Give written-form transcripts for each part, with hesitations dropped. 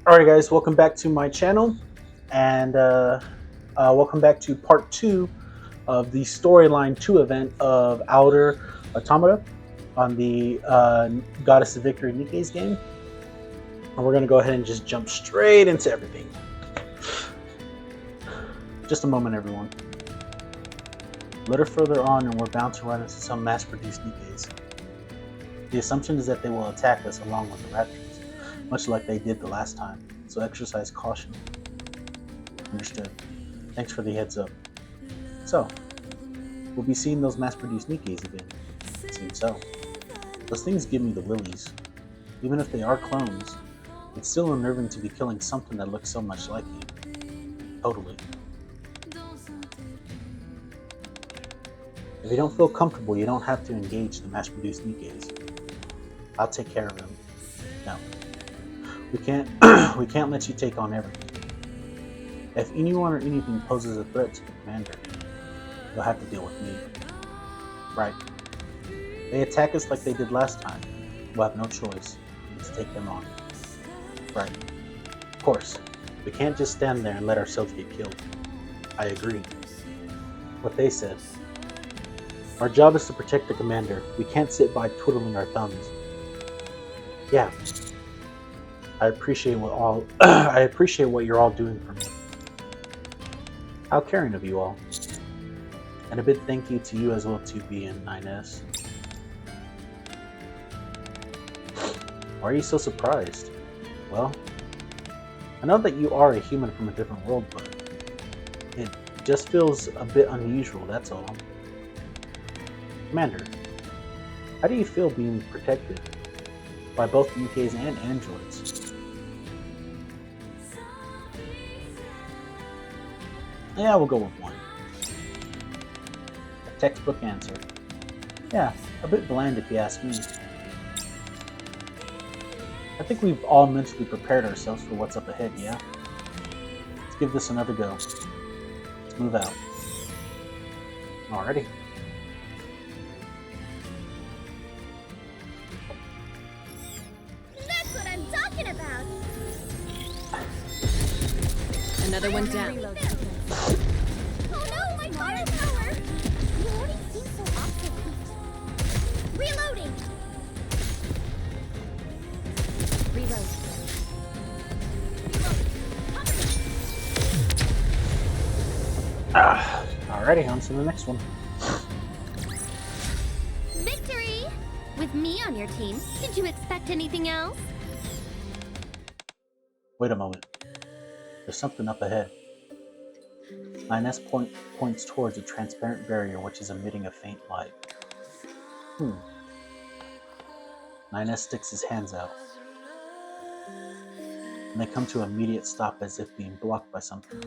Alright guys, welcome back to my channel, and welcome back to part 2 of the Storyline 2 event of Outer Automata on the Goddess of Victory Nikke's game. And we're going to go ahead and just jump straight into everything. Just a moment, everyone. A little further on and we're bound to run into some mass-produced Nikke's. The assumption is that they will attack us along with the Raptors, much like they did the last time, so exercise caution. Understood. Thanks for the heads up. So, we'll be seeing those mass-produced Nikke's again. It seems so. Those things give me the willies. Even if they are clones, it's still unnerving to be killing something that looks so much like you. Totally. If you don't feel comfortable, you don't have to engage the mass-produced Nikke's. I'll take care of them. No. We can't let you take on everything. If anyone or anything poses a threat to the commander, you'll have to deal with me. Right. They attack us like they did last time. We'll have no choice but to take them on. Right. Of course, we can't just stand there and let ourselves get killed. I agree. What they said. Our job is to protect the commander. We can't sit by twiddling our thumbs. Yeah. I appreciate what you're all doing for me. How caring of you all. And a big thank you to you as well, 2B and 9S. Why are you so surprised? Well, I know that you are a human from a different world, but it just feels a bit unusual, that's all. Commander, how do you feel being protected by both UKs and androids? Yeah, we'll go with one. A textbook answer. Yeah, a bit bland if you ask me. I think we've all mentally prepared ourselves for what's up ahead, yeah? Let's give this another go. Let's move out. Alrighty. That's what I'm talking about! Another one down. Oh no, my firepower! Reloading seems so obsolete. Reloading! Reload. Alrighty, on to the next one. Victory! With me on your team, did you expect anything else? Wait a moment. There's something up ahead. 9S points towards a transparent barrier which is emitting a faint light. 9S sticks his hands out. And they come to an immediate stop as if being blocked by something.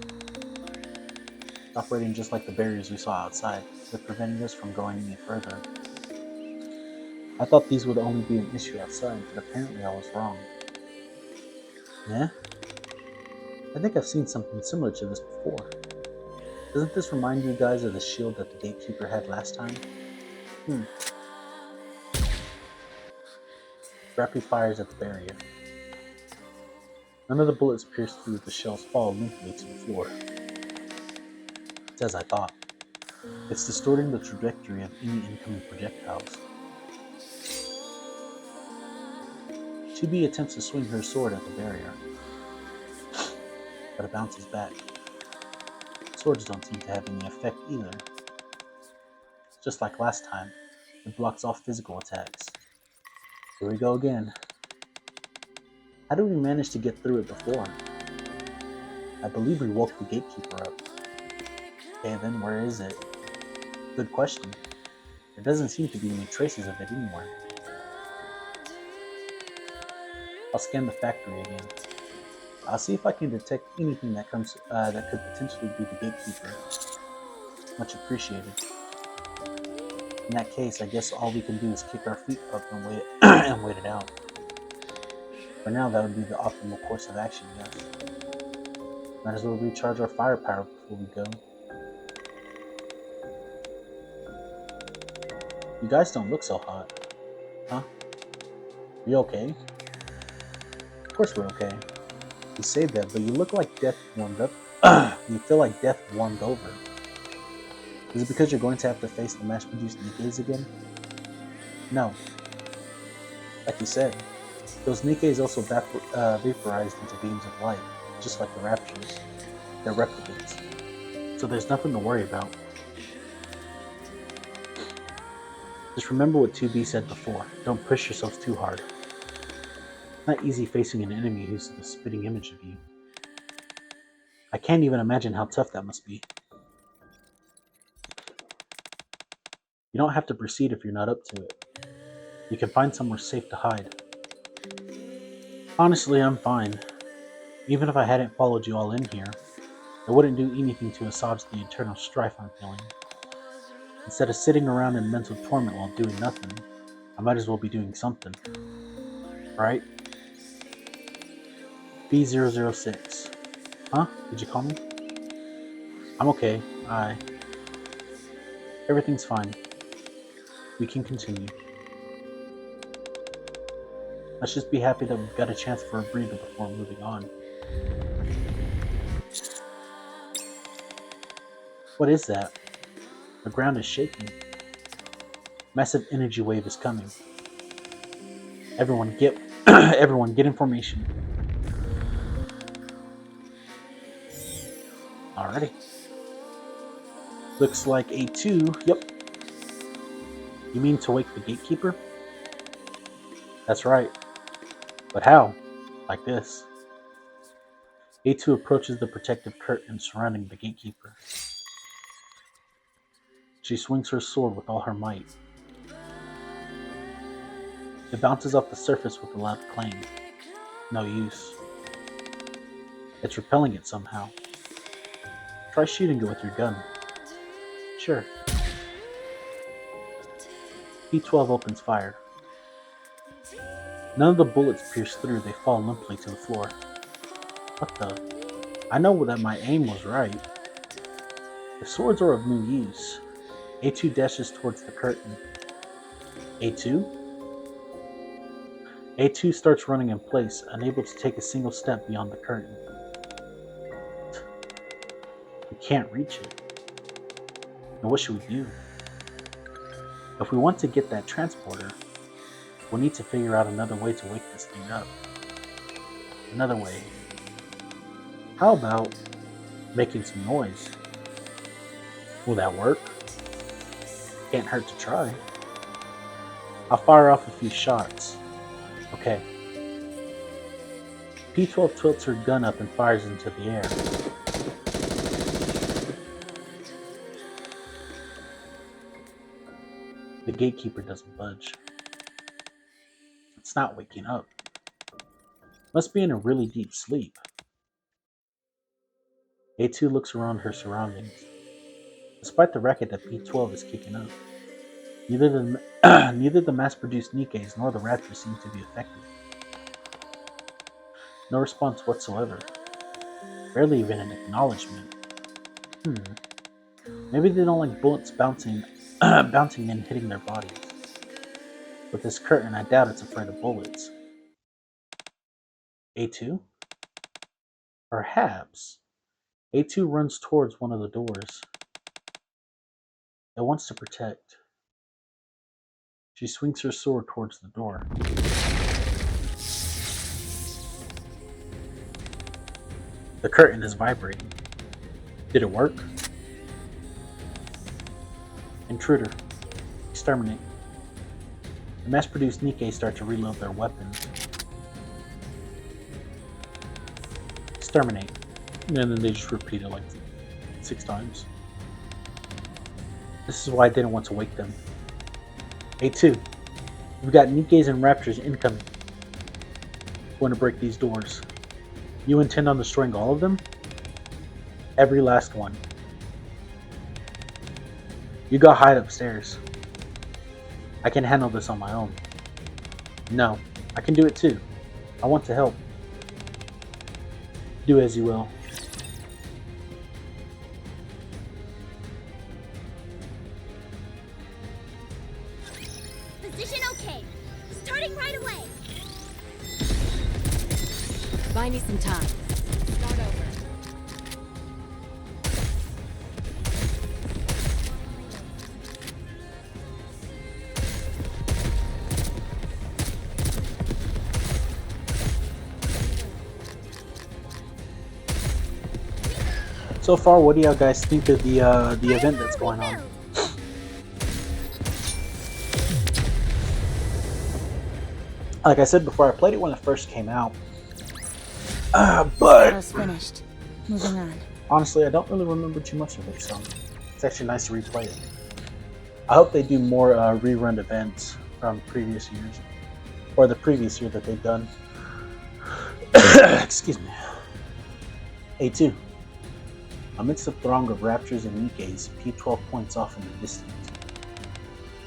It's operating just like the barriers we saw outside, but preventing us from going any further. I thought these would only be an issue outside, but apparently I was wrong. Yeah? I think I've seen something similar to this before. Doesn't this remind you guys of the shield that the gatekeeper had last time? Rapid fires at the barrier. None of the bullets pierce through the shells fall limply to the floor. It's as I thought. It's distorting the trajectory of any incoming projectiles. 2B attempts to swing her sword at the barrier, but it bounces back. Swords don't seem to have any effect either. Just like last time, it blocks off physical attacks. Here we go again. How did we manage to get through it before? I believe we woke the gatekeeper up. Okay, then where is it? Good question. There doesn't seem to be any traces of it anywhere. I'll scan the factory again. I'll see if I can detect anything that could potentially be the gatekeeper. Much appreciated. In that case, I guess all we can do is kick our feet up and wait and wait it out. For now, that would be the optimal course of action, yes. Might as well recharge our firepower before we go. You guys don't look so hot. Huh? You okay? Of course we're okay. You say that, but you look like death warmed up. You feel like death warmed over. Is it because you're going to have to face the mass-produced Nikkeis again? No. Like you said, those Nikkeis also vaporized into beams of light, just like the Raptures. They're replicants. So there's nothing to worry about. Just remember what 2B said before. Don't push yourselves too hard. It's not easy facing an enemy who's the spitting image of you. I can't even imagine how tough that must be. You don't have to proceed if you're not up to it. You can find somewhere safe to hide. Honestly, I'm fine. Even if I hadn't followed you all in here, it wouldn't do anything to assuage the internal strife I'm feeling. Instead of sitting around in mental torment while doing nothing, I might as well be doing something. Right? B006. Huh? Did you call me? I'm okay. Everything's fine. We can continue. Let's just be happy that we've got a chance for a breather before moving on. What is that? The ground is shaking. Massive energy wave is coming. Everyone get everyone get in formation. Alrighty. Looks like A2. Yep. You mean to wake the gatekeeper? That's right. But how? Like this. A2 approaches the protective curtain surrounding the gatekeeper. She swings her sword with all her might. It bounces off the surface with a loud clang. No use. It's repelling it somehow. Try shooting it with your gun. Sure. P12 opens fire. None of the bullets pierce through, they fall limply to the floor. What the? I know that my aim was right. The swords are of no use. A2 dashes towards the curtain. A2? A2 starts running in place, unable to take a single step beyond the curtain. We can't reach it. Now what should we do? If we want to get that transporter, we'll need to figure out another way to wake this thing up. Another way. How about making some noise? Will that work? Can't hurt to try. I'll fire off a few shots. Okay. P12 tilts her gun up and fires into the air. The gatekeeper doesn't budge. It's not waking up. Must be in a really deep sleep. A2 looks around her surroundings. Despite the racket that P12 is kicking up, neither the mass-produced Nikkeis nor the Raptors seem to be affected. No response whatsoever. Barely even an acknowledgement. Maybe they don't like bullets bouncing and hitting their bodies. With this curtain, I doubt it's afraid of bullets. A2? Perhaps. A2 runs towards one of the doors. It wants to protect. She swings her sword towards the door. The curtain is vibrating. Did it work? Intruder. Exterminate. The mass-produced Nikkei start to reload their weapons. Exterminate. And then they just repeat it like 6 times. This is why I didn't want to wake them. A2, we've got Nikkeis and Raptors incoming. Going to break these doors. You intend on destroying all of them? Every last one. You go hide upstairs. I can handle this on my own. No, I can do it too. I want to help. Do as you will. Position okay. Starting right away. Buy me some time. So far, what do you guys think of the event that's going on? Like I said before, I played it when it first came out, but Battle's finished. Moving on. honestly, I don't really remember too much of it, so it's actually nice to replay it. I hope they do more rerun events from previous years, or the previous year that they've done. Excuse me. A2. Amidst a throng of raptures and Nikes, P12 points off in the distance.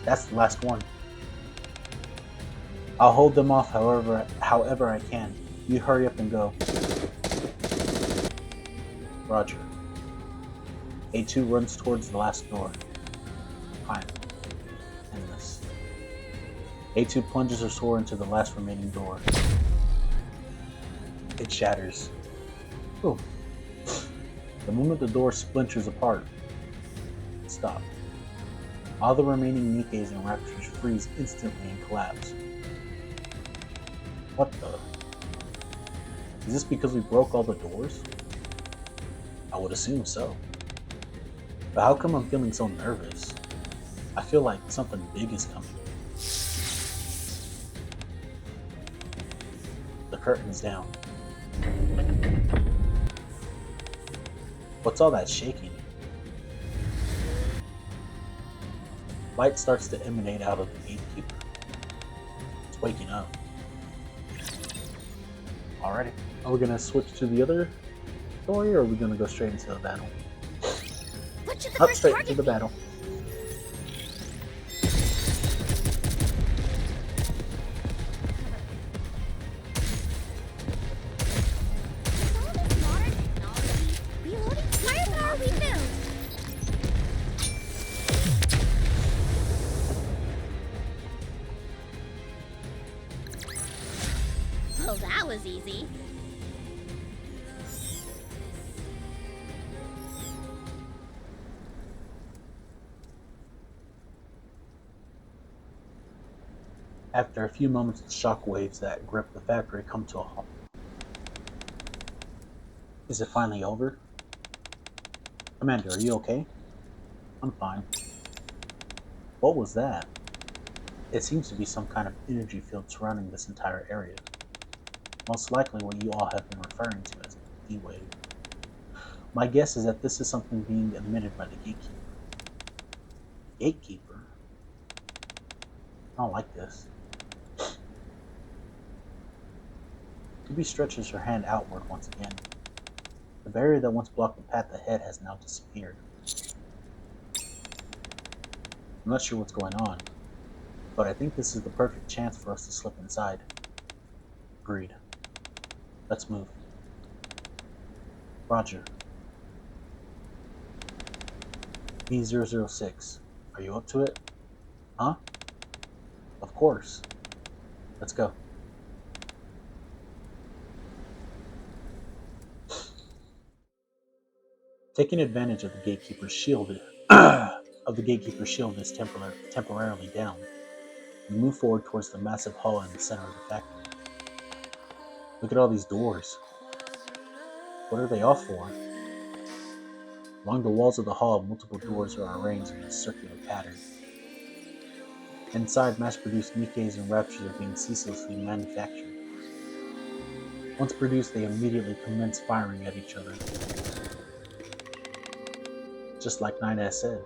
That's the last one. I'll hold them off however I can. You hurry up and go. Roger. A2 runs towards the last door. Fine. Endless. A2 plunges her sword into the last remaining door. It shatters. Ooh. The moment the door splinters apart, it stops. All the remaining Nikes and Raptors freeze instantly and collapse. What the? Is this because we broke all the doors? I would assume so. But how come I'm feeling so nervous? I feel like something big is coming. The curtain's down. What's all that shaking? Light starts to emanate out of the gatekeeper. It's waking up. Alrighty. Are we gonna switch to the other story, or are we gonna go straight into the battle? What should the Up first straight target to the be? battle. All this modern technology, reloading fire power we built. Well, that was easy. After a few moments, the shockwaves that grip the factory come to a halt. Is it finally over? Commander, are you okay? I'm fine. What was that? It seems to be some kind of energy field surrounding this entire area. Most likely what you all have been referring to as the D-Wave. My guess is that this is something being emitted by the Gatekeeper. Gatekeeper? I don't like this. Ruby stretches her hand outward once again. The barrier that once blocked the path ahead has now disappeared. I'm not sure what's going on, but I think this is the perfect chance for us to slip inside. Agreed. Let's move. Roger. B006. Are you up to it? Huh? Of course. Let's go. Taking advantage of the gatekeeper's shield is temporarily down. We move forward towards the massive hall in the center of the factory. Look at all these doors. What are they all for? Along the walls of the hall, multiple doors are arranged in a circular pattern. Inside, mass-produced Nikes and Raptures are being ceaselessly manufactured. Once produced, they immediately commence firing at each other. Just like 9S said.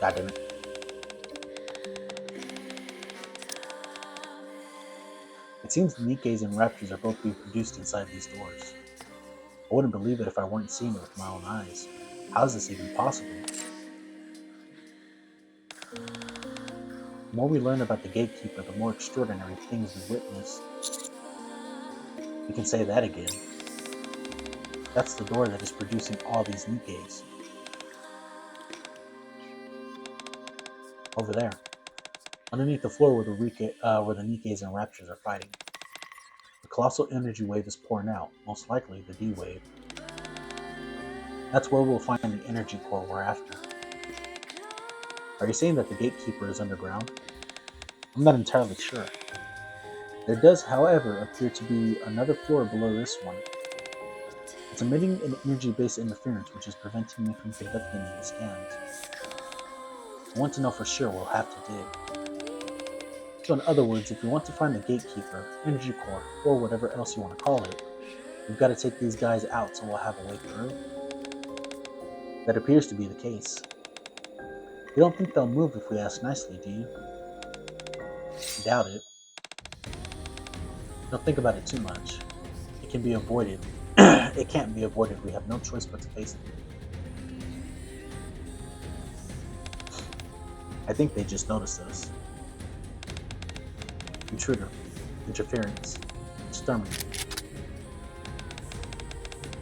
Goddammit. It seems the Nikes and Raptors are both being produced inside these doors. I wouldn't believe it if I weren't seeing it with my own eyes. How is this even possible? The more we learn about the Gatekeeper, the more extraordinary things we witness. We can say that again. That's the door that is producing all these Nikes. Over there. Underneath the floor where the Nikes and Raptors are fighting. The colossal energy wave is pouring out, most likely the D-Wave. That's where we'll find the energy core we're after. Are you saying that the Gatekeeper is underground? I'm not entirely sure. There does, however, appear to be another floor below this one. It's emitting an energy-based interference which is preventing me from conducting any scans. I want to know for sure we'll have to dig. So in other words, if we want to find the gatekeeper, energy core, or whatever else you want to call it, we've got to take these guys out so we'll have a way through. That appears to be the case. You don't think they'll move if we ask nicely, do you? Doubt it. Don't think about it too much. It can be avoided. It can't be avoided. We have no choice but to face it. I think they just noticed us. Intruder. Interference. Exterminate.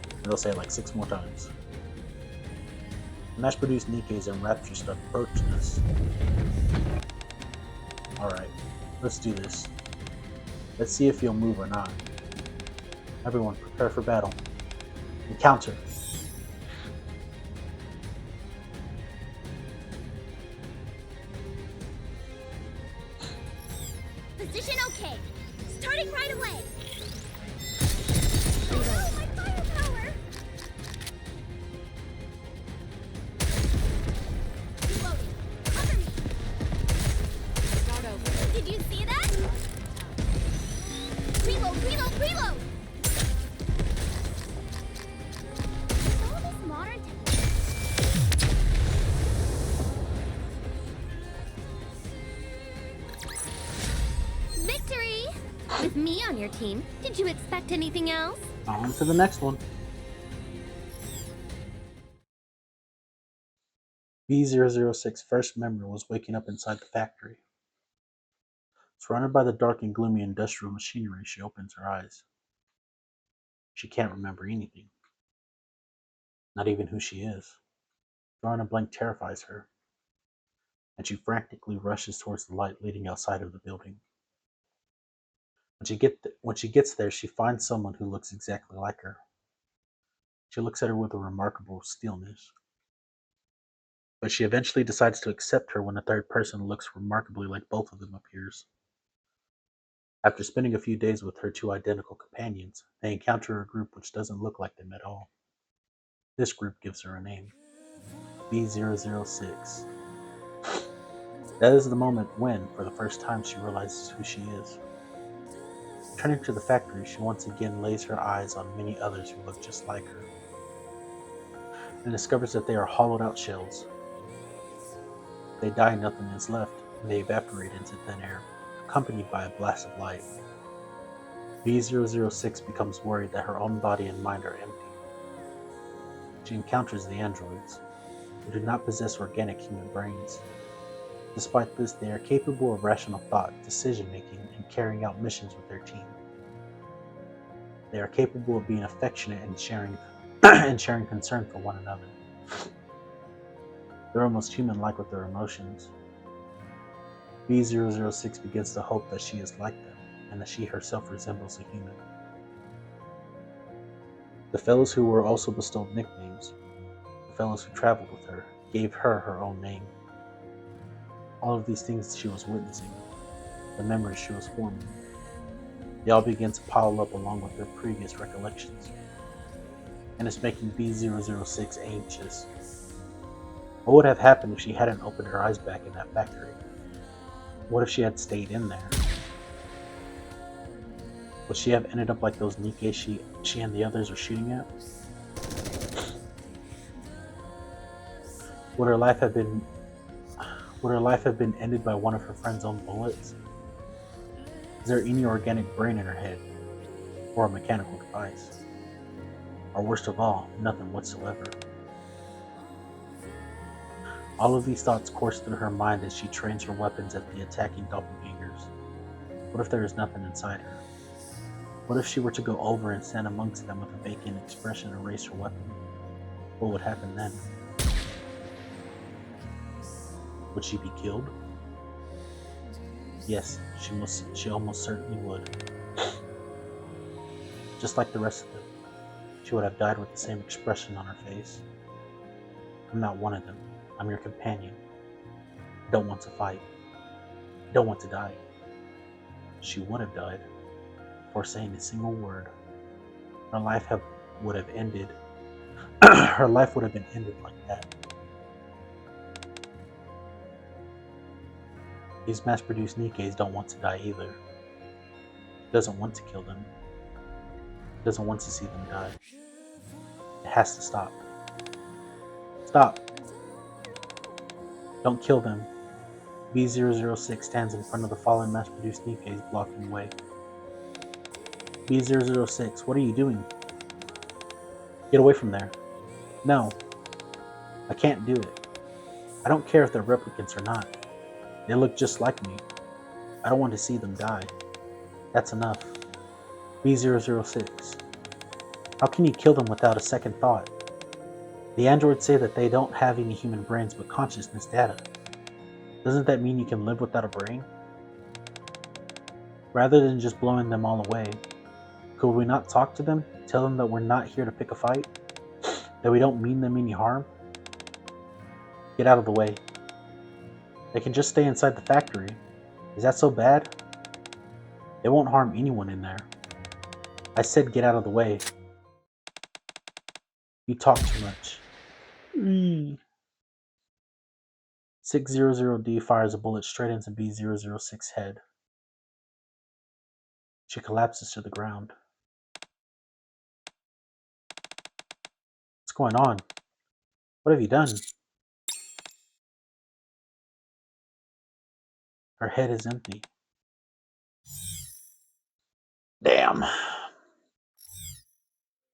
And they'll say it like 6 more times. Mass-produced Nikes and Rapture start approaching us. Alright, let's do this. Let's see if you'll move or not. Everyone, prepare for battle. Encounter. Position okay. Starting right away. Oh, my firepower! Reloading. Cover me. Start over. Did you see that? Reload! All this modern technology. Victory! With me on your team, did you expect anything else? On to the next one. B006 first member was waking up inside the factory. Surrounded by the dark and gloomy industrial machinery, she opens her eyes. She can't remember anything. Not even who she is. Drawing a blank terrifies her, and she frantically rushes towards the light leading outside of the building. When she gets there, she finds someone who looks exactly like her. She looks at her with a remarkable stillness. But she eventually decides to accept her when a third person looks remarkably like both of them appears. After spending a few days with her two identical companions, they encounter a group which doesn't look like them at all. This group gives her a name, B006. That is the moment when, for the first time, she realizes who she is. Returning to the factory, she once again lays her eyes on many others who look just like her, and discovers that they are hollowed out shells. They die, nothing is left, and they evaporate into thin air, accompanied by a blast of light. B006 becomes worried that her own body and mind are empty. She encounters the androids, who do not possess organic human brains. Despite this, they are capable of rational thought, decision-making, and carrying out missions with their team. They are capable of being affectionate and sharing concern for one another. They're almost human-like with their emotions. B006 begins to hope that she is like them, and that she herself resembles a human. The fellows who were also bestowed nicknames, the fellows who traveled with her, gave her her own name. All of these things she was witnessing, the memories she was forming, they all begin to pile up along with her previous recollections, and it's making B006 anxious. What would have happened if she hadn't opened her eyes back in that factory? What if she had stayed in there? Would she have ended up like those Nike she and the others are shooting at? Would her life have been ended by one of her friend's own bullets? Is there any organic brain in her head, or a mechanical device? Or worst of all, nothing whatsoever. All of these thoughts course through her mind as she trains her weapons at the attacking doppelgangers. What if there is nothing inside her? What if she were to go over and stand amongst them with a vacant expression and raise her weapon? What would happen then? Would she be killed? Yes, she almost certainly would. Just like the rest of them, she would have died with the same expression on her face. I'm not one of them. I'm your companion. I don't want to fight. I don't want to die. She would have died before saying a single word. Her life would have ended. Her life would have been ended like that. These mass-produced Nikkes don't want to die either. She doesn't want to kill them. She doesn't want to see them die. It has to stop. Stop! Don't kill them. B006 stands in front of the fallen mass-produced Nikkes, blocking the way. B006, what are you doing? Get away from there. No. I can't do it. I don't care if they're replicants or not. They look just like me. I don't want to see them die. That's enough. B006. How can you kill them without a second thought? The androids say that they don't have any human brains but consciousness data. Doesn't that mean you can live without a brain? Rather than just blowing them all away, could we not talk to them? Tell them that we're not here to pick a fight? That we don't mean them any harm? Get out of the way. They can just stay inside the factory. Is that so bad? They won't harm anyone in there. I said get out of the way. You talk too much. 600D fires a bullet straight into B006's head. She collapses to the ground. What's going on? What have you done? Her head is empty. Damn.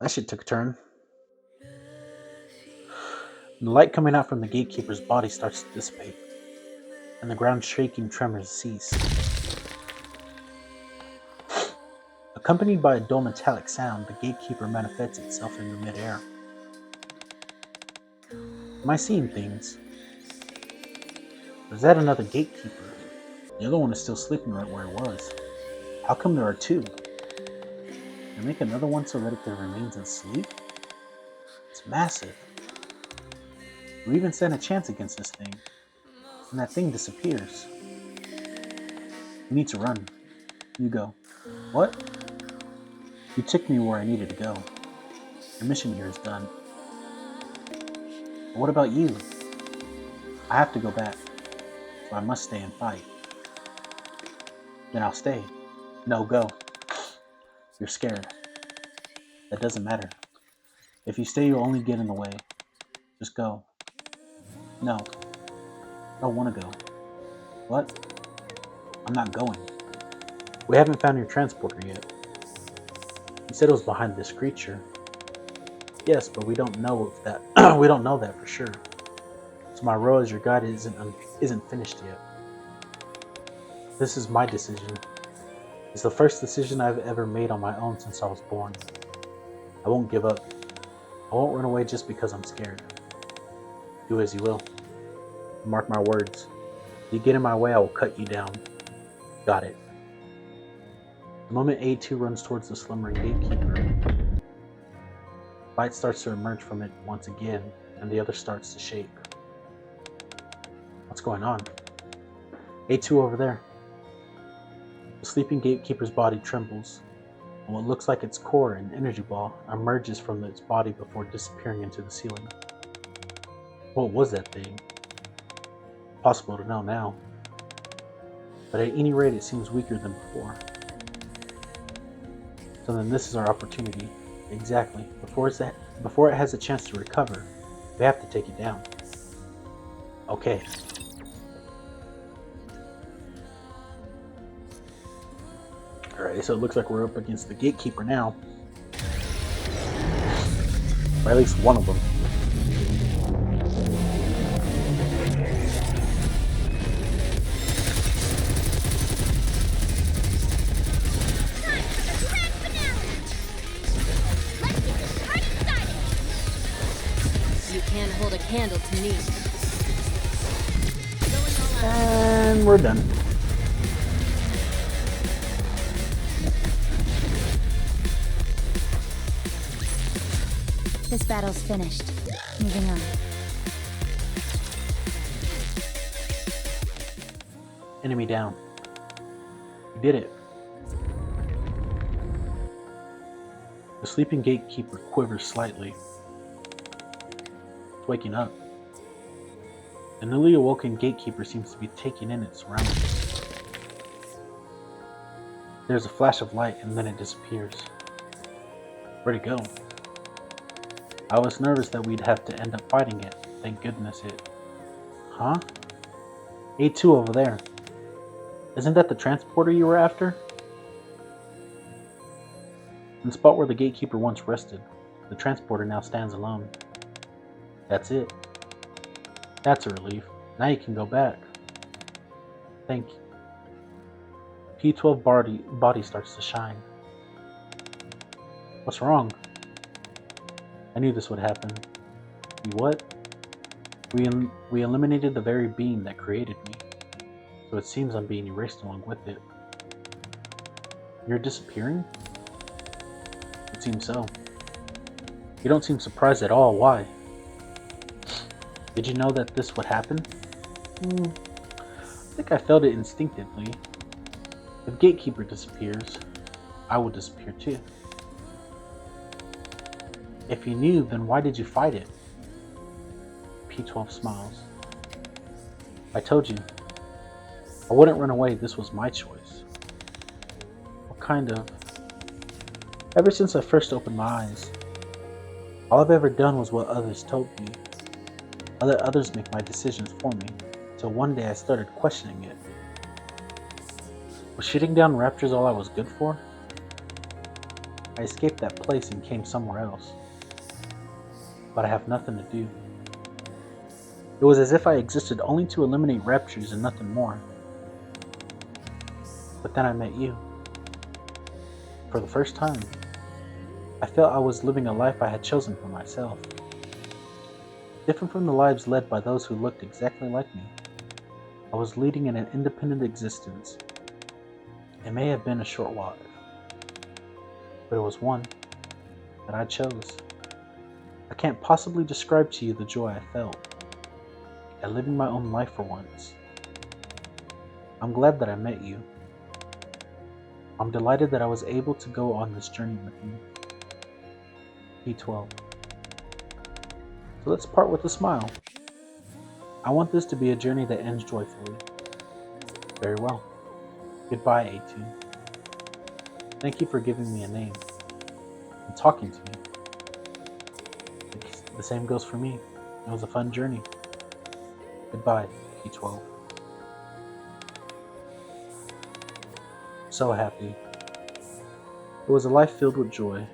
That shit took a turn. The light coming out from the gatekeeper's body starts to dissipate, and the ground shaking tremors cease. Accompanied by a dull metallic sound, the gatekeeper manifests itself in the midair. Am I seeing things? Or is that another gatekeeper? The other one is still sleeping right where it was. How come there are two? They make another one so that it can remain in sleep? It's massive. We even stand a chance against this thing, and that thing disappears. We need to run. You go. What? You took me where I needed to go. Your mission here is done. But what about you? I have to go back, so I must stay and fight. Then I'll stay. No, go. You're scared. That doesn't matter. If you stay, you'll only get in the way. Just go. No. I don't want to go. What? I'm not going. We haven't found your transporter yet. You said it was behind this creature. Yes, but we don't know if that. We don't know that for sure. So my role as your guide isn't finished yet. This is my decision. It's the first decision I've ever made on my own since I was born. I won't give up. I won't run away just because I'm scared. Do as you will. Mark my words. If you get in my way, I will cut you down. Got it. The moment A2 runs towards the slumbering gatekeeper, light starts to emerge from it once again, and the other starts to shake. What's going on? A2 over there. The sleeping gatekeeper's body trembles, and what looks like its core, an energy ball, emerges from its body before disappearing into the ceiling. What was that thing? Possible to know now. But at any rate, it seems weaker than before. So then this is our opportunity. Exactly. Before it has a chance to recover, we have to take it down. Okay. Alright, so it looks like we're up against the gatekeeper now. Or at least one of them. You can't hold a candle to me. And we're done. This battle's finished. Moving on. Enemy down. You did it. The sleeping gatekeeper quivers slightly. It's waking up. The newly awoken gatekeeper seems to be taking in its surroundings. There's a flash of light and then it disappears. Where'd it go? I was nervous that we'd have to end up fighting it. Thank goodness it... Huh? A2 over there. Isn't that the transporter you were after? In the spot where the gatekeeper once rested, the transporter now stands alone. That's it. That's a relief. Now you can go back. Thank you. P12 body starts to shine. What's wrong? I knew this would happen. You what? We eliminated the very being that created me, so it seems I'm being erased along with it. You're disappearing? It seems so. You don't seem surprised at all. Why? Did you know that this would happen? I think I felt it instinctively. If Gatekeeper disappears, I will disappear too. If you knew, then why did you fight it? P12 smiles. I told you. I wouldn't run away. This was my choice. What kind of? Ever since I first opened my eyes, all I've ever done was what others told me. I let others make my decisions for me, till one day I started questioning it. Was shooting down raptors all I was good for? I escaped that place and came somewhere else. But I have nothing to do. It was as if I existed only to eliminate raptors and nothing more. But then I met you. For the first time, I felt I was living a life I had chosen for myself. Different from the lives led by those who looked exactly like me. I was leading an independent existence. It may have been a short while, but it was one that I chose. I can't possibly describe to you the joy I felt at living my own life for once. I'm glad that I met you. I'm delighted that I was able to go on this journey with you. P12. So let's part with a smile. I want this to be a journey that ends joyfully. Very well. Goodbye, A2. Thank you for giving me a name and talking to me. The same goes for me. It was a fun journey. Goodbye, P12. So happy. It was a life filled with joy.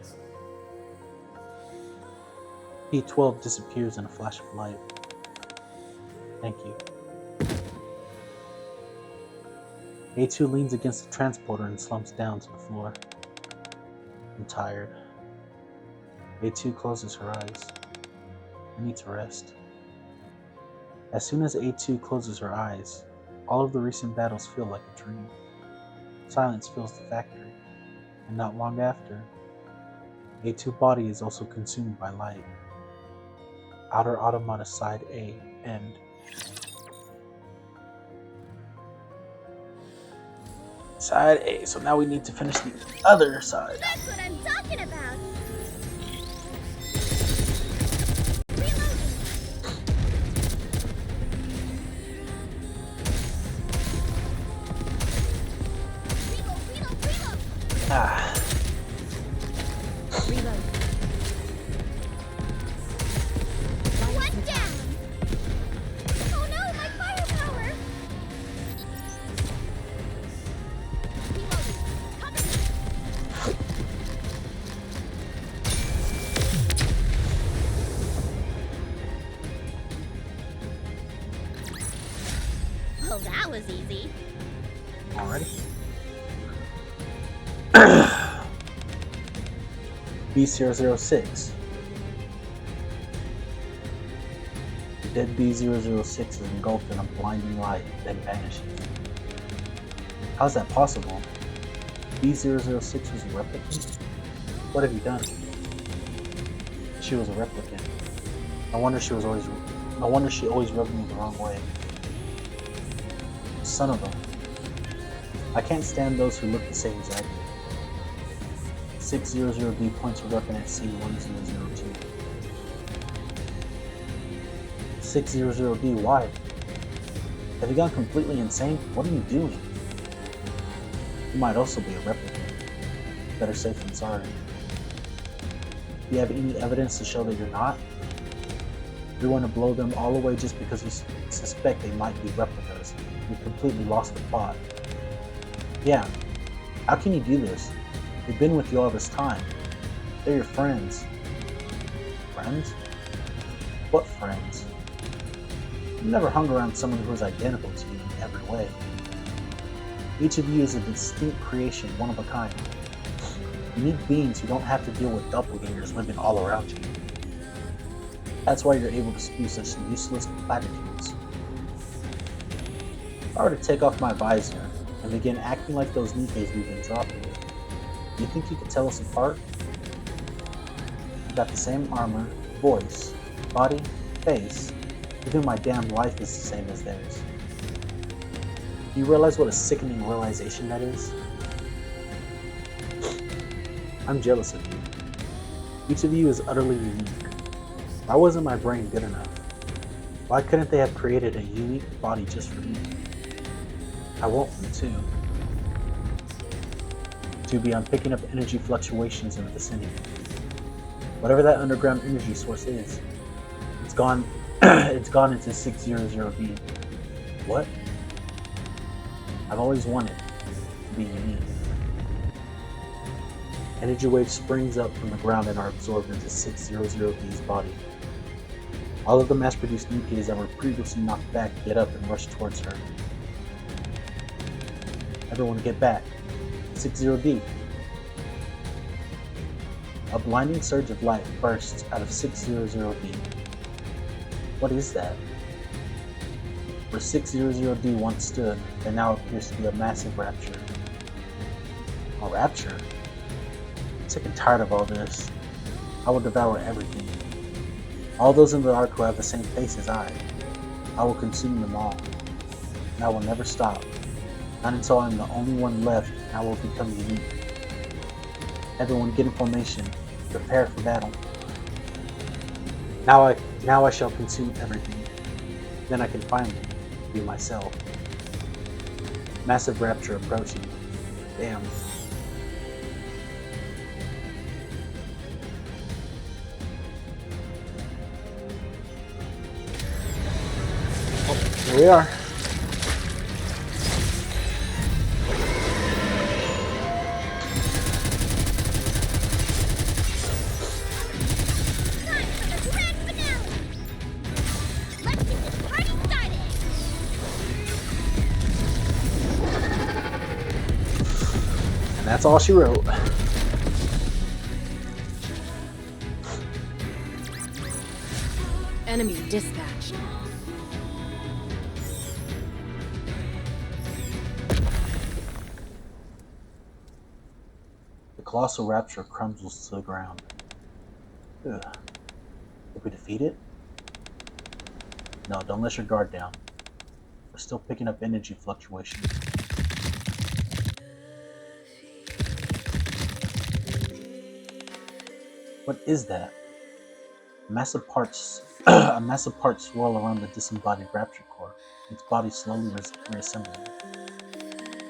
P12 disappears in a flash of light. Thank you. A2 leans against the transporter and slumps down to the floor. I'm tired. A2 closes her eyes. I need to rest. As soon as A2 closes her eyes, all of the recent battles feel like a dream. Silence fills the factory, and not long after, A2 body is also consumed by light. Outer Automata Side A end. Side A, so now we need to finish the other side. That's what I'm talking about. Ah. Reload. One down. Oh no, my firepower. Oh, that was easy. Alrighty. B006. The dead B006 is engulfed in a blinding light, then vanishes. How's that possible? B006 was a replicant? What have you done? She was a replicant. No wonder she always rubbed me the wrong way. Son of a. I can't stand those who look the same as I do. 600D points your weapon at C1002. 600D, why? Have you gone completely insane? What are you doing? You might also be a replicant. Better safe than sorry. Do you have any evidence to show that you're not? We want to blow them all away just because we suspect they might be replicas. We completely lost the plot. Yeah. How can you do this? They've been with you all this time. They're your friends. Friends? What friends? You've never hung around someone who is identical to you in every way. Each of you is a distinct creation, one of a kind. Unique beings who don't have to deal with doppelgangers living all around you. That's why you're able to spew such useless platitudes. If I were to take off my visor and begin acting like those Nikkes we've been dropping, do you think you could tell us apart? You've got the same armor, voice, body, face. Even my damn life is the same as theirs. Do you realize what a sickening realization that is? I'm jealous of you. Each of you is utterly unique. Why wasn't my brain good enough? Why couldn't they have created a unique body just for me? I want one too. To be on picking up energy fluctuations in the vicinity. Whatever that underground energy source is, it's gone it's gone into 600B. What? I've always wanted to be unique. Energy wave springs up from the ground and are absorbed into 600B's body. All of the mass-produced Nikkes that were previously knocked back get up and rush towards her. Everyone get back. 60B. A blinding surge of light bursts out of 600B. What is that? Where 600D once stood, there now appears to be a massive rapture. A rapture? I'm sick and tired of all this. I will devour everything. All those in the ark who have the same face as I will consume them all. And I will never stop. Not until I'm the only one left and I will become unique. Everyone get in formation. Prepare for battle. Now I shall consume everything. Then I can finally be myself. Massive rapture approaching. Damn. Here we are. Time for the grand finale! Let's get this party started! And that's all she wrote. Enemy dispatched. The colossal rapture crumbles to the ground. Ugh. Did we defeat it? No, don't let your guard down. We're still picking up energy fluctuations. What is that? A massive part swirl around the disembodied rapture core. Its body slowly reassembling.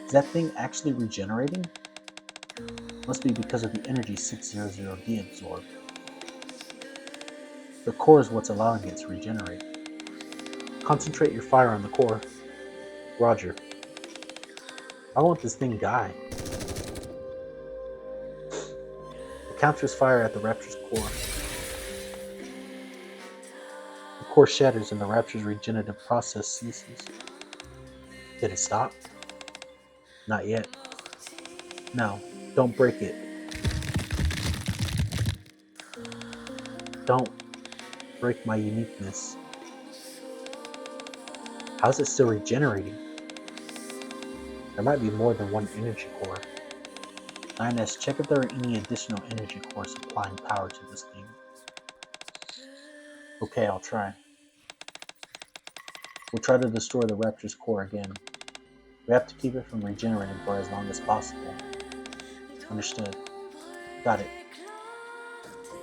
Is that thing actually regenerating? Must be because of the energy 600D absorbed. The core is what's allowing it to regenerate. Concentrate your fire on the core. Roger. I want this thing die. It counters fire at the rapture's core. The core shatters and the rapture's regenerative process ceases. Did it stop? Not yet. No, don't break it. Don't break my uniqueness. How's it still regenerating? There might be more than one energy core. 9S, check if there are any additional energy cores supplying power to this thing. Okay, I'll try. We'll try to destroy the Rapture's core again. We have to keep it from regenerating for as long as possible. Understood. Got it.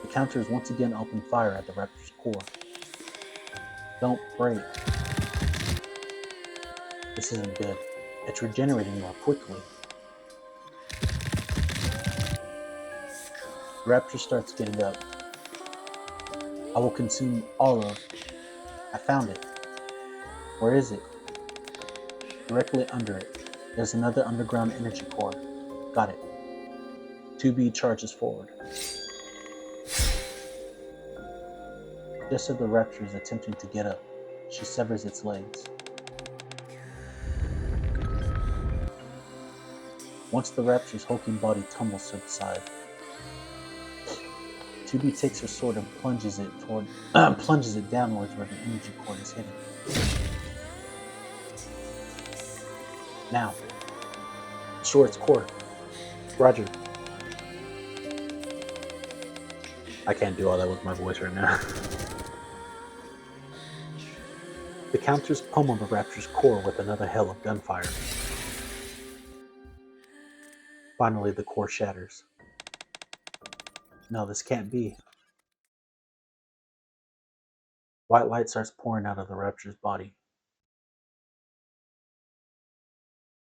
The counters once again open fire at the Raptor's core. Don't break. This isn't good. It's regenerating more quickly. The Raptor starts getting up. I will consume all of. I found it. Where is it? Directly under it. There's another underground energy core. Got it. 2B charges forward. Just as the Raptor is attempting to get up, she severs its legs. Once the Raptor's hulking body tumbles to the side, 2B takes her sword and plunges it downwards where the energy cord is hidden. Now, destroy its core. Roger. I can't do all that with my voice right now. The counters pummel the Raptor's core with another hail of gunfire. Finally, the core shatters. No, this can't be. White light starts pouring out of the Raptor's body.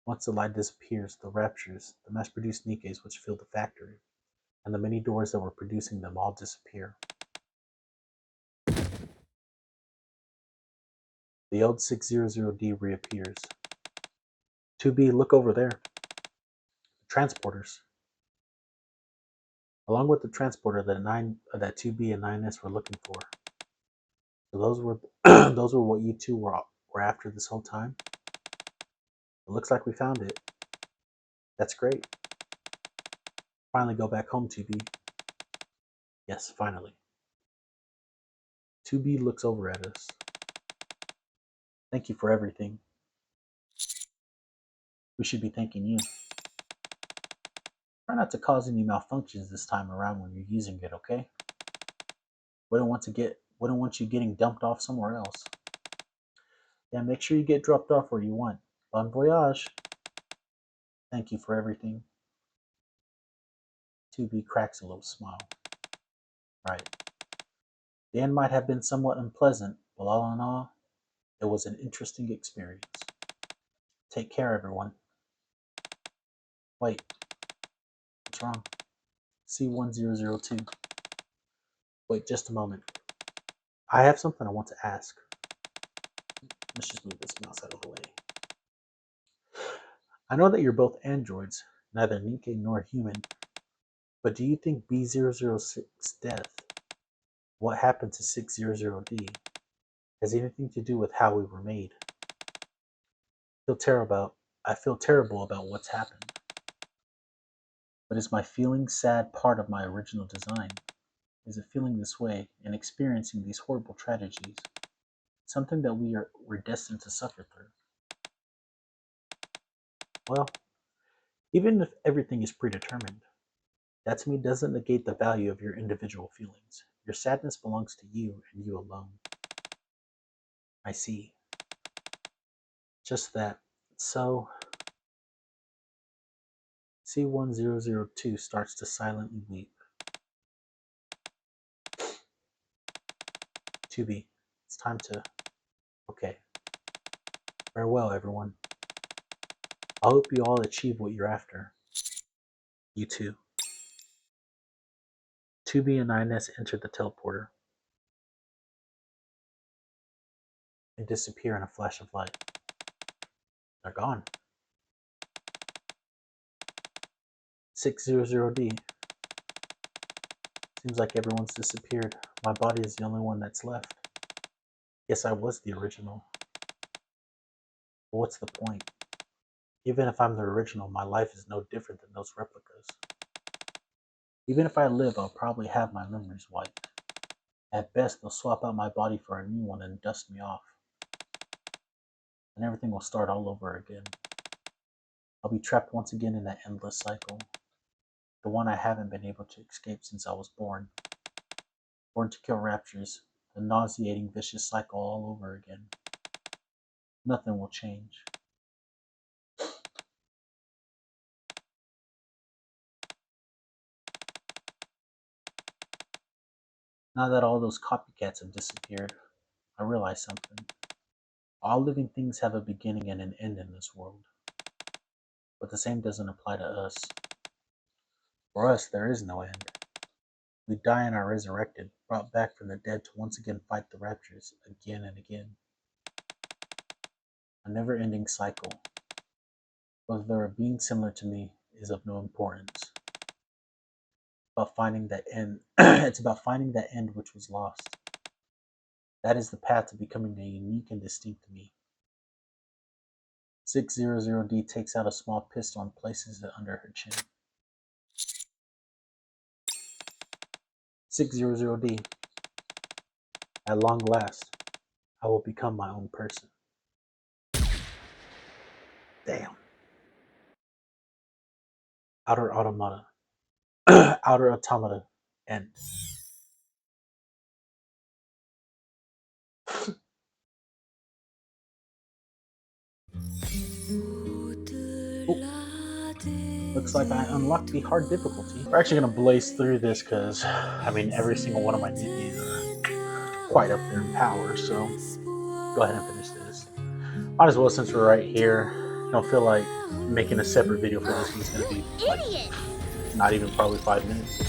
Once the light disappears, the Raptors, the mass-produced Nikes which fill the factory, and the many doors that were producing them all disappear. The old 600D reappears. 2B, look over there. The transporters. Along with the transporter that 2B and 9S were looking for. So those were those were what you two were after this whole time? It looks like we found it. That's great. Finally go back home, 2B. Yes, finally. 2B looks over at us. Thank you for everything. We should be thanking you. Try not to cause any malfunctions this time around when you're using it, okay? Wouldn't want you getting dumped off somewhere else. Yeah, make sure you get dropped off where you want. Bon voyage. Thank you for everything. 2B cracks a little smile. Right. The end might have been somewhat unpleasant, but all in all, it was an interesting experience. Take care, everyone. Wait. What's wrong? C1002. Wait just a moment. I have something I want to ask. Let's just move this mouse out of the way. I know that you're both androids, neither Ninke nor human, but do you think B006's death, what happened to 600D, has anything to do with how we were made? I feel terrible about what's happened. But is my feeling sad part of my original design? Is it feeling this way and experiencing these horrible tragedies something that we're destined to suffer through? Well, even if everything is predetermined, that to me doesn't negate the value of your individual feelings. Your sadness belongs to you and you alone. I see. Just that. So, C1002 starts to silently weep. 2B, it's time to... Okay. Farewell, everyone. I hope you all achieve what you're after. You too. 2B and 9S enter the teleporter and disappear in a flash of light. They're gone. 600D. Seems like everyone's disappeared. My body is the only one that's left. Yes, I was the original. But what's the point? Even if I'm the original, my life is no different than those replicas. Even if I live, I'll probably have my memories wiped. At best, they'll swap out my body for a new one and dust me off. And everything will start all over again. I'll be trapped once again in that endless cycle. The one I haven't been able to escape since I was born. Born to kill raptors. The nauseating, vicious cycle all over again. Nothing will change. Now that all those copycats have disappeared, I realize something. All living things have a beginning and an end in this world. But the same doesn't apply to us. For us, there is no end. We die and are resurrected, brought back from the dead to once again fight the raptures again and again. A never-ending cycle. Whether a being similar to me is of no importance. About finding that end. It's about finding that end which was lost. That is the path to becoming a unique and distinct me. 600D takes out a small pistol and places it under her chin. 600D. At long last, I will become my own person. Damn. Outer Automata. Outer Automata. End. Looks like I unlocked the hard difficulty. We're actually gonna blaze through this because, I mean, every single one of my Nikis are quite up there in power, so go ahead and finish this. Might as well, since we're right here. Don't feel like making a separate video for this one. It's gonna be like not even probably 5 minutes.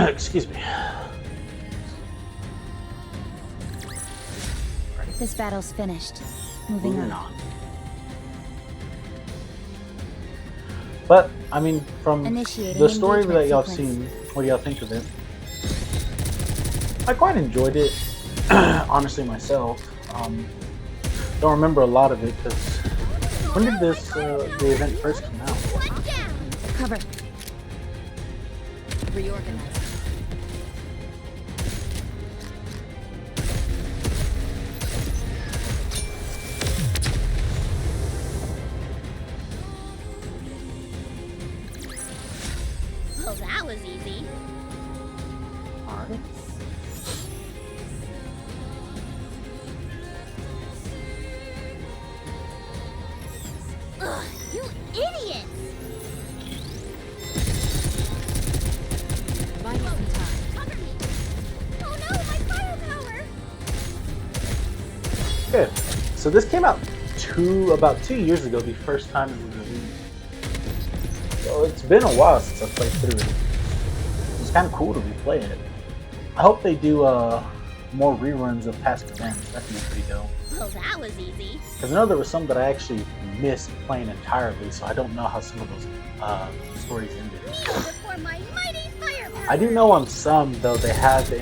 Excuse me. This battle's finished. Moving on. But I mean, from Initiating the story that y'all engagement seen, what do y'all think of it? I quite enjoyed it, honestly myself. Don't remember a lot of it because when did this the event first come out? Cover. Reorganize. Well, that was easy. Alright. Ugh, you idiots! Buy me some time. Cover me! Oh no, my firepower! Good. So this came out about 2 years ago, the first time it was released. So it's been a while since I played through it. It's kind of cool to replay it. I hope they do more reruns of past events. That'd be pretty dope. Well, that was easy. Because I know there was some that I actually missed playing entirely, so I don't know how some of those stories ended. Kneel before my mighty firepower! I do know on some though they have a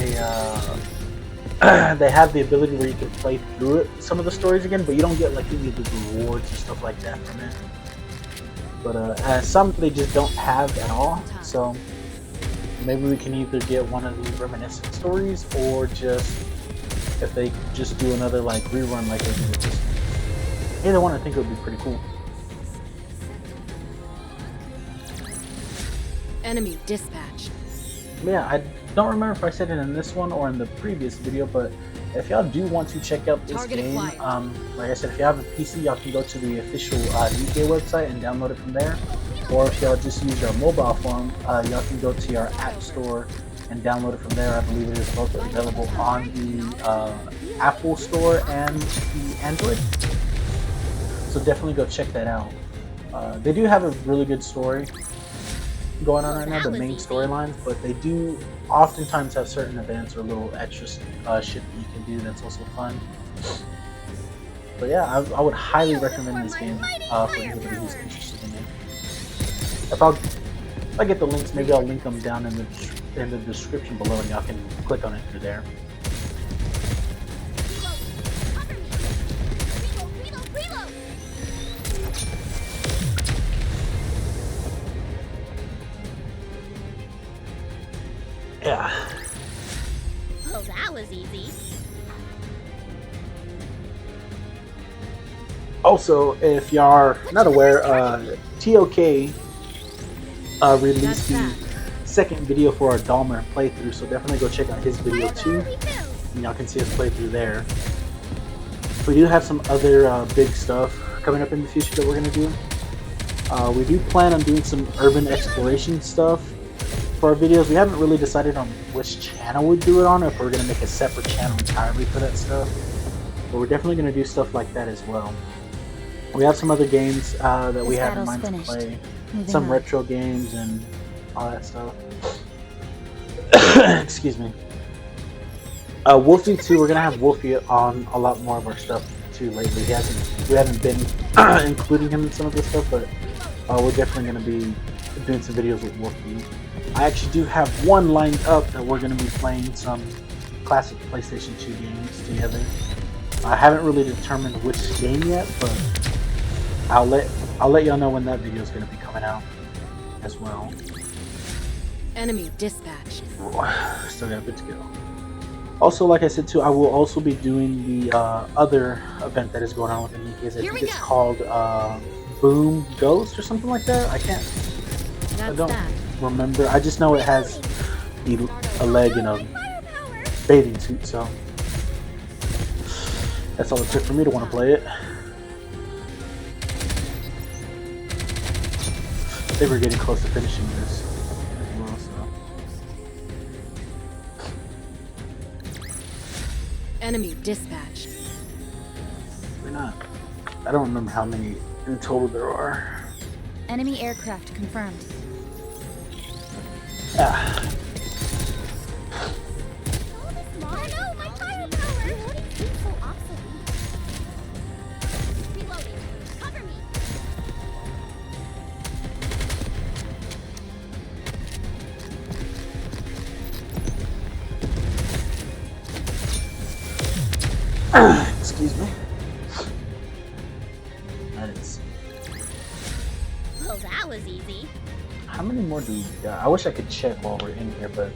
they have the ability where you can play through it, some of the stories again, but you don't get like any of the rewards or stuff like that from it. But some they just don't have at all. So maybe we can either get one of the reminiscent stories, or just if they just do another like rerun like they did with this one. Either one, I think it would be pretty cool. Enemy dispatched. Yeah, I don't remember if I said it in this one or in the previous video, but if y'all do want to check out this Target game, acquired. like I said, if you have a PC, y'all can go to the official UK website and download it from there. Or if y'all just use your mobile phone, y'all can go to your app store and download it from there. I believe it is both available on the Apple Store and the Android. So definitely go check that out. They do have a really good story going on right now, the main storylines, but they do oftentimes have certain events or little extra shit that you can do that's also fun. But yeah, I would highly recommend this game for anybody who's interested in it. If I get the links, maybe I'll link them down in the description below, and y'all can click on it through there. Reload! Yeah. Well, that was easy. Also, if y'all are not aware, TOK released the second video for our Dahmer playthrough, so definitely go check out his video too, Refills. and y'all can see us play through there. We do have some other big stuff coming up in the future that we're going to do. We do plan on doing some urban exploration stuff for our videos. We haven't really decided on which channel we'd do it on, or if we're going to make a separate channel entirely for that stuff. But we're definitely going to do stuff like that as well. We have some other games that we have in mind to play. Some retro games and all that stuff. Excuse me. Wolfie too. We're gonna have Wolfie on a lot more of our stuff too lately. We haven't been including him in some of this stuff, but we're definitely gonna be doing some videos with Wolfie. I actually do have one lined up that we're gonna be playing some classic PlayStation 2 games together. I haven't really determined which game yet, but I'll let y'all know when that video is gonna be coming out as well. Enemy dispatch. Still got a bit to go. Also, like I said too, I will also be doing the other event that is going on with the Nikes. I think it's called Boom Ghost or something like that. I don't remember. I just know it has a leg in a bathing suit, so that's all it took for me to want to play it. I think we're getting close to finishing this as well, so. Enemy dispatched. We're not. I don't remember how many in total there are. Enemy aircraft confirmed. Ah. Oh, no, my firepower. Reloading seems so obsolete. Reloading. Cover me. Excuse me. That is. Well, that was easy. How many more do we got? I wish I could check while we're in here, but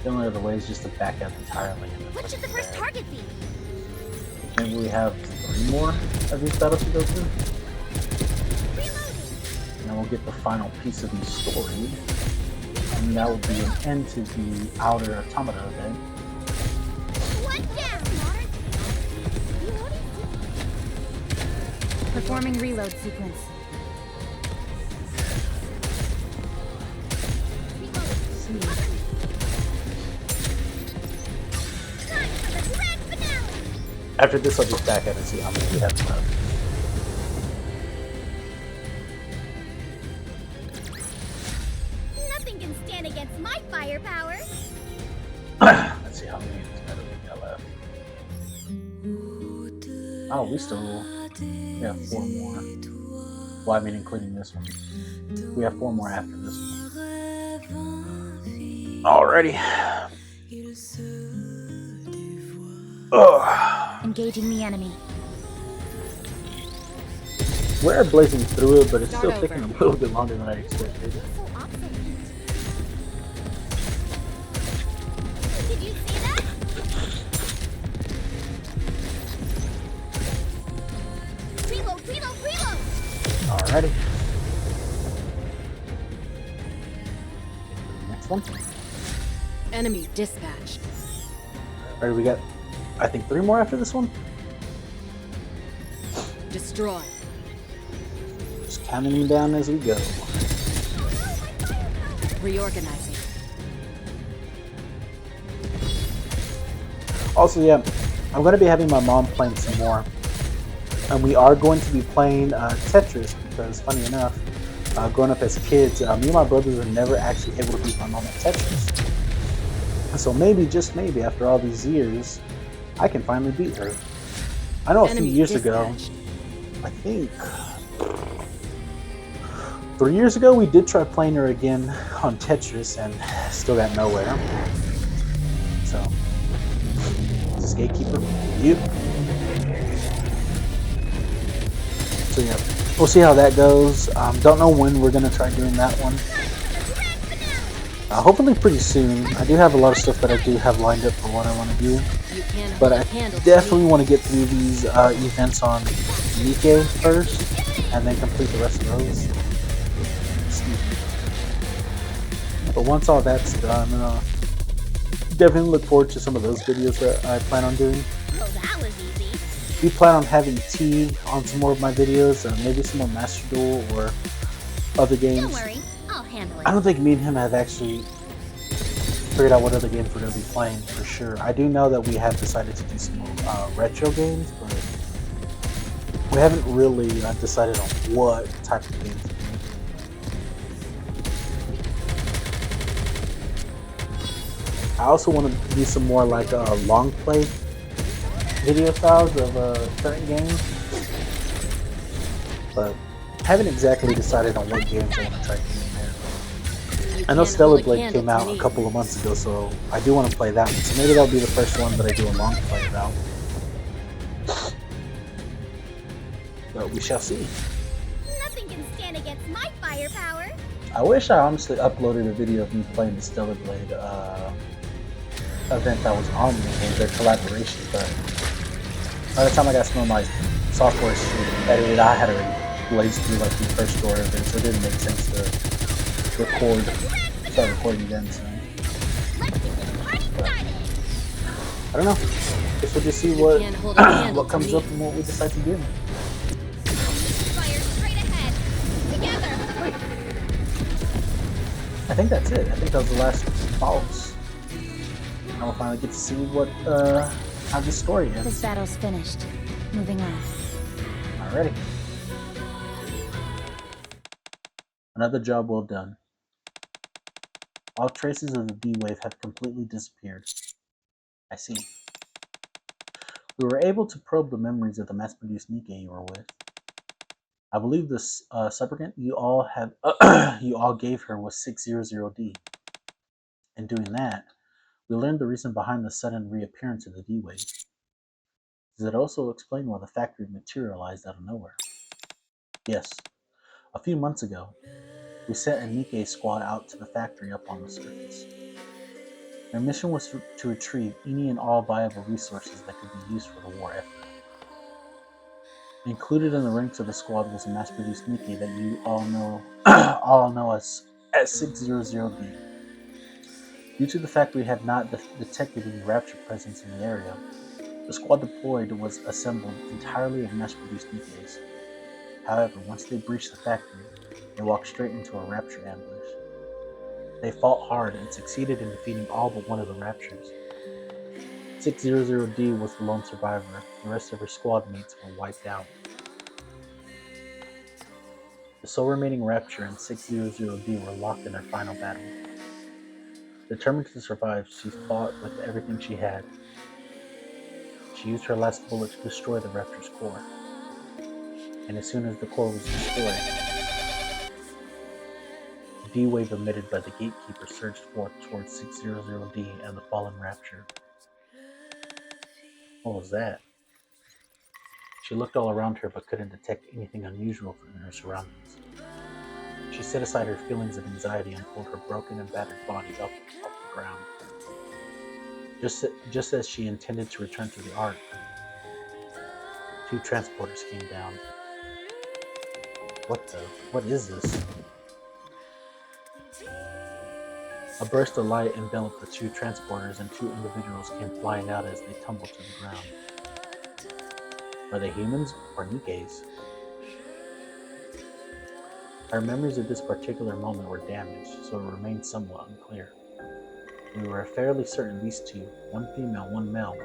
the only other way is just to back out entirely. What should the first target be? Maybe we have 3 more of these battles to go through. Reloading. And then we'll get the final piece of the story. And that will be an end to the outer Automata event. One down. Reloading. Performing reload sequence. After this, I'll just back out and see how many we have left. Nothing can stand against my firepower. Let's see how many of these battles we got left. Oh, we still have 4 more. Well, I mean, including this one. We have 4 more after this one. Alrighty. Engaging the enemy. We're blazing through it, but it's still taking a little bit longer than I expected. So obsolete. Did you see that? Reload, reload, reload! Alrighty. Next one. Enemy dispatched. Alright, we got, I think, 3 more after this one. Destroy. Just counting them down as we go. Reorganizing. Also, yeah, I'm going to be having my mom playing some more. And we are going to be playing Tetris because, funny enough, growing up as kids, me and my brothers were never actually able to beat my mom at Tetris. So maybe, just maybe, after all these years, I can finally beat her. I know a few years ago, I think 3 years ago, we did try playing her again on Tetris and still got nowhere. So, is this Gatekeeper? You. So yeah, we'll see how that goes. Don't know when we're gonna try doing that one. Hopefully pretty soon. I do have a lot of stuff that I do have lined up for what I want to do. But I definitely want to get through these events on Nike first, and then complete the rest of those. But once all that's done, definitely look forward to some of those videos that I plan on doing. Oh, that was easy. We plan on having T on some more of my videos, maybe some more Master Duel or other games. Don't worry, I'll handle it. I don't think me and him have actually figured out what other games we're going to be playing for sure. I do know that we have decided to do some more retro games, but we haven't really decided on what type of games. I also want to do some more like long play video styles of certain games, but I haven't exactly decided on what games I want to try to do there. I know Stellar Blade came out a couple of months ago, so I do want to play that one. So maybe that'll be the first one that I do a long play about. But we shall see. Nothing can stand against my firepower. I wish I honestly uploaded a video of me playing the Stellar Blade event that was on the game, their collaboration, but by the time I got some of my software edited, I had already blazed through like the first story of it, so it didn't make sense to start recording again. So. But, I don't know. Guess we'll just see what what comes up and what we decide to do. Fire straight ahead. Together. Wait. I think that's it. I think that was the last boss. I will finally get to see what how this story ends. This battle's finished. Moving on. Alrighty. Another job well done. All traces of the D-Wave have completely disappeared. I see. We were able to probe the memories of the mass-produced Nikkei you were with. I believe this supplicant you all gave her was 600D. In doing that, we learned the reason behind the sudden reappearance of the D-Wave. Does it also explain why the factory materialized out of nowhere? Yes. A few months ago, we sent a Nikkei squad out to the factory up on the surface. Their mission was to retrieve any and all viable resources that could be used for the war effort. Included in the ranks of the squad was a mass-produced Nikkei that you all know as 600D. Due to the fact we had not detected any Rapture presence in the area, the squad deployed was assembled entirely of mass-produced Nikkeis. However, once they breached the factory, they walked straight into a Rapture ambush. They fought hard and succeeded in defeating all but one of the Raptures. 600D was the lone survivor. The rest of her squad mates were wiped out. The sole remaining Rapture and 600D were locked in their final battle. Determined to survive, she fought with everything she had. She used her last bullet to destroy the Rapture's core. And as soon as the core was destroyed, the D-Wave emitted by the Gatekeeper surged forth towards 600D and the fallen Rapture. What was that? She looked all around her but couldn't detect anything unusual in her surroundings. She set aside her feelings of anxiety and pulled her broken and battered body up off the ground. Just as she intended to return to the Ark, 2 transporters came down. What is this? A burst of light enveloped the 2 transporters and 2 individuals came flying out as they tumbled to the ground. Are they humans or Nikkeis? Our memories of this particular moment were damaged, so it remained somewhat unclear. We were fairly certain these 2, one female, one male,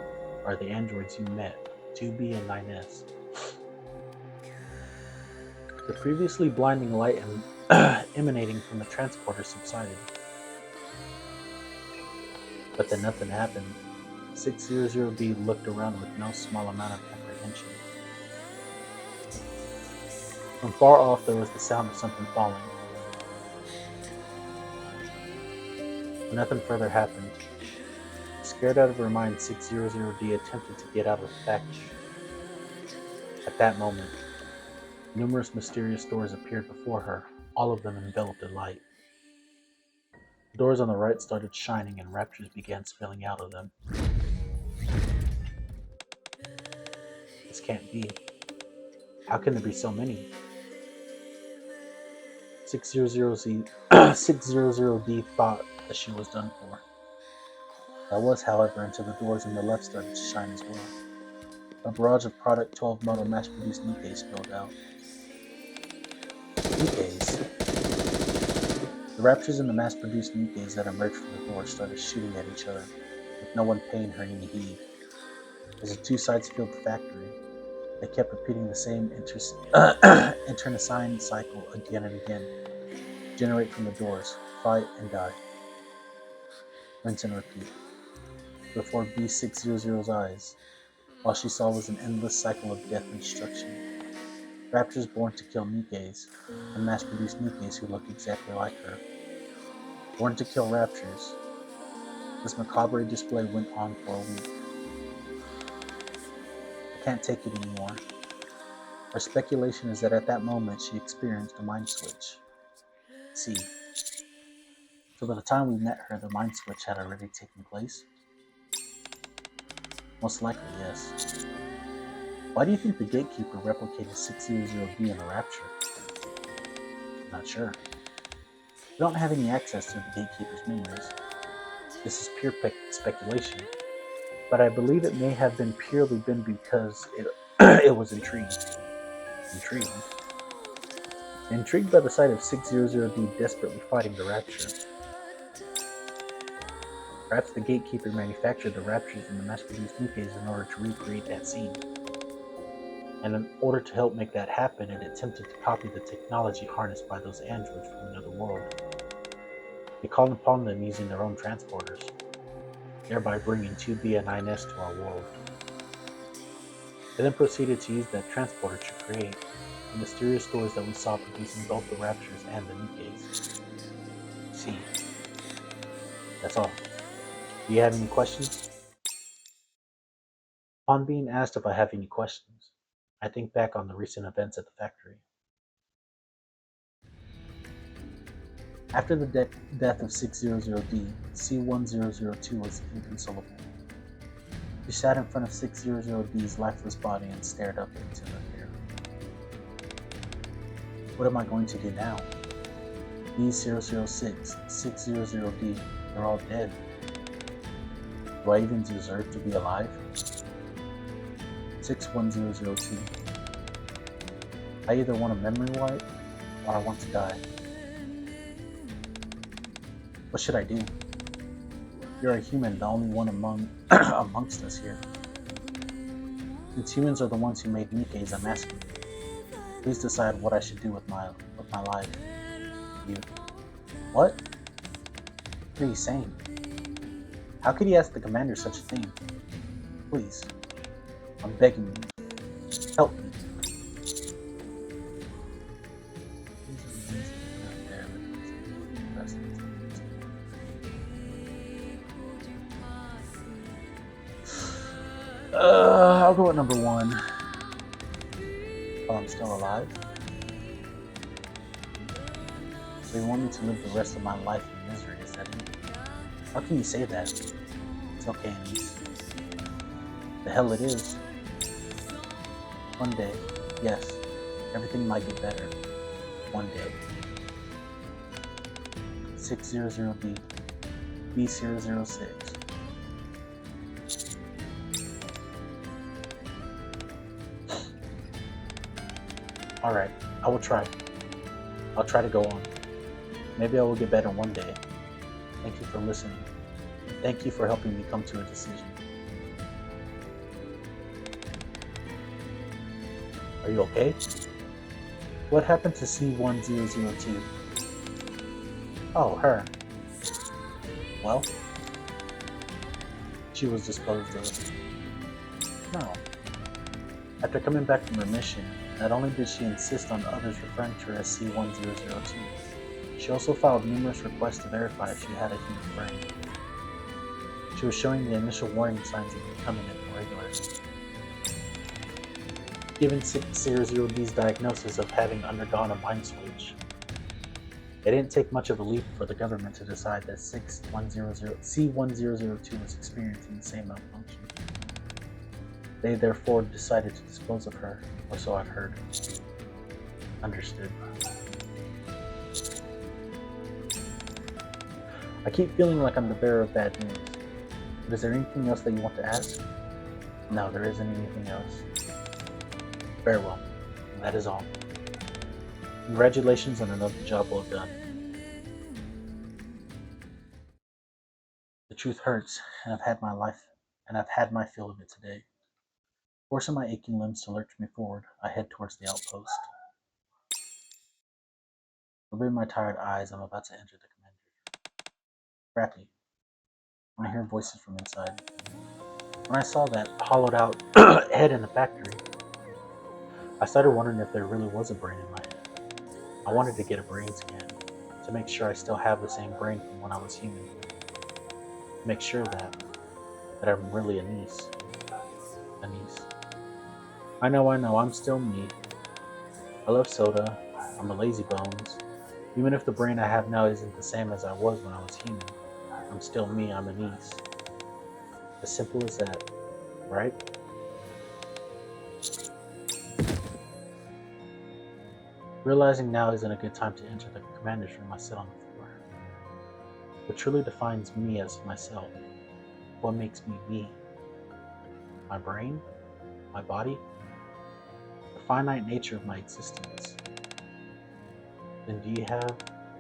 are the androids you met, 2B and 9S. The previously blinding light emanating from the transporter subsided. But then nothing happened. 600B looked around with no small amount of apprehension. From far off there was the sound of something falling. But nothing further happened. Scared out of her mind, 600D attempted to get out of the factory. At that moment, numerous mysterious doors appeared before her, all of them enveloped in light. The doors on the right started shining and raptures began spilling out of them. This can't be. How can there be so many? 600Z 600D thought that she was done for. That was, however, until the doors on the left started to shine as well. A barrage of Product 12 model mass-produced Nikkeis spilled out. Nikkeis? The Raptors and the mass-produced Nikkeis that emerged from the door started shooting at each other, with no one paying her any heed. As the two sides filled the factory, they kept repeating the same internecine cycle again and again. Generate from the doors, fight and die. Rinse and repeat. Before B600's eyes, all she saw was an endless cycle of death and destruction. Raptors born to kill Nikkeis, and mass-produced Nikkeis who look exactly like her. Born to kill Raptors, this macabre display went on for a week. I can't take it anymore. Our speculation is that at that moment she experienced a mind switch. See, so by the time we met her, the mind switch had already taken place? Most likely, yes. Why do you think the gatekeeper replicated 600B in the Rapture? I'm not sure. We don't have any access to the gatekeeper's memories. This is pure speculation, but I believe it may have been purely been because it was intrigued. Intrigued? Intrigued by the sight of 600D desperately fighting the Rapture. Perhaps the gatekeeper manufactured the Raptures and the mass-produced Nikkeis in order to recreate that scene. And in order to help make that happen, it attempted to copy the technology harnessed by those androids from another world. They called upon them using their own transporters, thereby bringing 2B9S to our world. They then proceeded to use that transporter to create the mysterious doors that we saw producing both the Raptures and the Nikkeis. See, that's all. Do you have any questions? Upon being asked if I have any questions, I think back on the recent events at the factory. After the death of 600D, C1002 was inconsolable. She sat in front of 600D's lifeless body and stared up into the air. What am I going to do now? B006, 600D, they're all dead. Do I even deserve to be alive? 61002. I either want a memory wipe or I want to die. What should I do? You're a human, the only one amongst us here. Since humans are the ones who made Nikkeis, I'm asking you. Please decide what I should do with my life. You. What? What are you saying? How could you ask the commander such a thing? Please. I'm begging you. Help me. I'll go with number 1. While I'm still alive. So you want me to live the rest of my life in misery, is that it? How can you say that? It's okay, Anise. The hell it is. One day, yes, everything might get better. One day. 600B, B006. Alright, I will try. I'll try to go on. Maybe I will get better one day. Thank you for listening. Thank you for helping me come to a decision. Are you okay? What happened to C1002? Oh, her. Well, she was disposed of. No. After coming back from her mission, not only did she insist on others referring to her as C1002, she also filed numerous requests to verify if she had a human brain. She was showing the initial warning signs of becoming irregular. Given 600D's diagnosis of having undergone a mind switch, it didn't take much of a leap for the government to decide that C1002 was experiencing the same malfunction. They therefore decided to dispose of her, or so I've heard. Understood. I keep feeling like I'm the bearer of bad news. But is there anything else that you want to ask? No, there isn't anything else. Very well. That is all. Congratulations on another job well done. The truth hurts, and I've had my fill of it today. Forcing my aching limbs to lurch me forward, I head towards the outpost. Rubbing my tired eyes, I'm about to enter the commander's room. Crappy. When I hear voices from inside. When I saw that hollowed out head in the factory, I started wondering if there really was a brain in my head. I wanted to get a brain scan to make sure I still have the same brain from when I was human. To make sure that I'm really a niece. A niece. I know, I'm still me. I love soda. I'm a lazy bones. Even if the brain I have now isn't the same as I was when I was human, I'm still me, I'm a niece. As simple as that, right? Realizing now isn't a good time to enter the commander's room, I sit on the floor. What truly defines me as myself? What makes me me? My brain? My body? The finite nature of my existence. Then do you have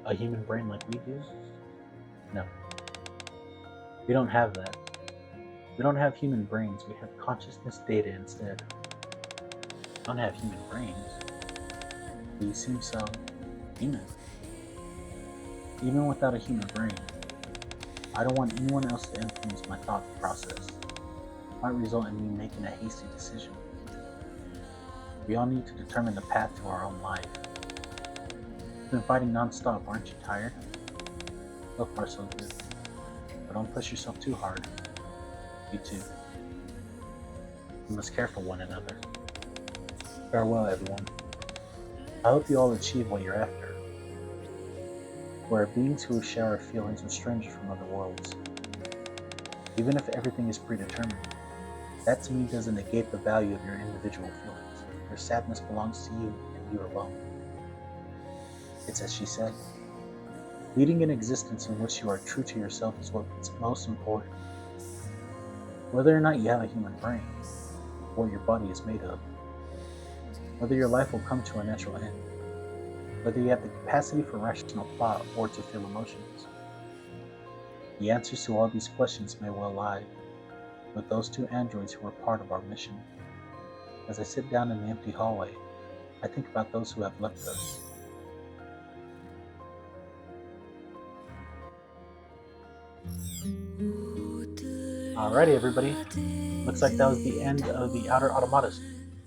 a human brain like we do? No. We don't have that. We don't have human brains, we have consciousness data instead. We don't have human brains. We seem so human. Even without a human brain, I don't want anyone else to influence my thought process. It might result in me making a hasty decision. We all need to determine the path to our own life. You've been fighting non-stop, aren't you tired? So far so good. But don't push yourself too hard. You too. We must care for one another. Farewell, everyone. I hope you all achieve what you're after. We are beings who share our feelings with strangers from other worlds. Even if everything is predetermined, that to me doesn't negate the value of your individual feelings. Your sadness belongs to you and you alone. It's as she said, leading an existence in which you are true to yourself is what's most important. Whether or not you have a human brain, what your body is made of, whether your life will come to a natural end, whether you have the capacity for rational thought or to feel emotions. The answers to all these questions may well lie with those two androids who are part of our mission. As I sit down in the empty hallway, I think about those who have left us. Alrighty, everybody. Looks like that was the end of the Outer Automata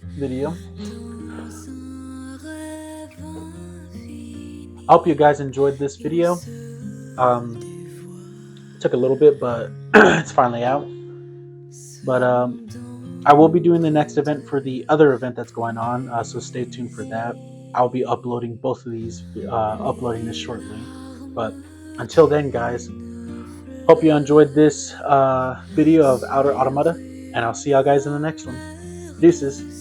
video. I hope you guys enjoyed this video. Took a little bit, but it's finally out. But I will be doing the next event for the other event that's going on, so stay tuned for that. I'll be uploading both of these, uploading this shortly. But until then, guys, hope you enjoyed this video of Outer Automata, and I'll see y'all guys in the next one. Deuces.